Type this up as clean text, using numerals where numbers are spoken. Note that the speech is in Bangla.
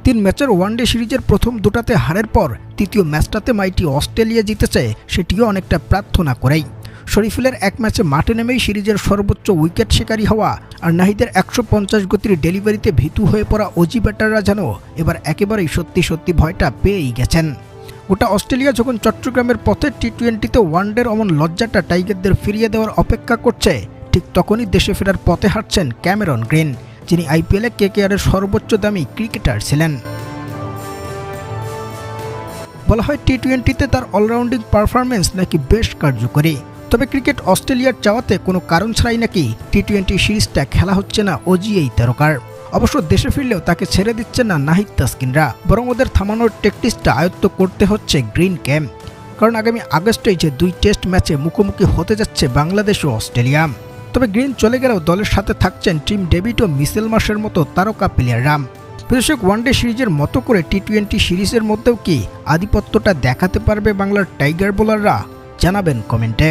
3 ম্যাচের ওয়ানডে সিরিজের প্রথম দুটাতে হারের পর তৃতীয় ম্যাচটাতে মাইটি অস্ট্রেলিয়া জিতেছে, সেটিও অনেকটা প্রার্থনা করেই। শরীফুলের এক ম্যাচে মাঠে নেমেই সিরিজের সর্বোচ্চ উইকেট শিকারী হওয়া আর নাহিদের 150 গতির ডেলিভারিতে ভীতু হয়ে পড়া অজি ব্যাটাররা যেন এবার একেবারেই সত্যি ভয়টা পেয়েই গেছেন। গোটা অস্ট্রেলিয়া যখন চট্টগ্রামের পথে টি-20তে ওয়ানডের অমন লজ্জাটা টাইগারদের ফিরিয়ে দেওয়ার অপেক্ষা করছে, ঠিক তখনই দেশে ফেরার পথে হাঁটছেন ক্যামেরন গ্রিন, যিনি আইপিএলে কেকেআরের সর্বোচ্চ দামি ক্রিকেটার ছিলেন। বলা হয় টি-20তে তার অলরাউন্ডিং পারফরমেন্স নাকি বেশ কার্যকরী, তবে ক্রিকেট অস্ট্রেলিয়ার চাওয়াতে কোনো কারণ ছাড়াই নাকি টি-20 সিরিজটা খেলা হচ্ছে না অজি এই তারকার। অবশ্য দেশে ফিরলেও তাকে ছেড়ে দিচ্ছেন না নাহিদ তাসকিনরা, বরং ওদের থামানোর টেকটিক্সটা আয়ত্ত করতে হচ্ছে গ্রিনকে। কারণ আগামী আগস্টেই যে 2 টেস্ট ম্যাচে মুখোমুখি হতে যাচ্ছে বাংলাদেশ ও অস্ট্রেলিয়া। তবে গ্রিন চলে গেলেও দলের সাথে থাকছেন টিম ডেভিড ও মিচেল মার্শের মতো তারকা প্লেয়াররা। বিশেষক ওয়ানডে সিরিজের মতো করে টি-20 সিরিজের মধ্যেও কি আধিপত্যটা দেখাতে পারবে বাংলার টাইগার বোলাররা? জানাবেন কমেন্টে।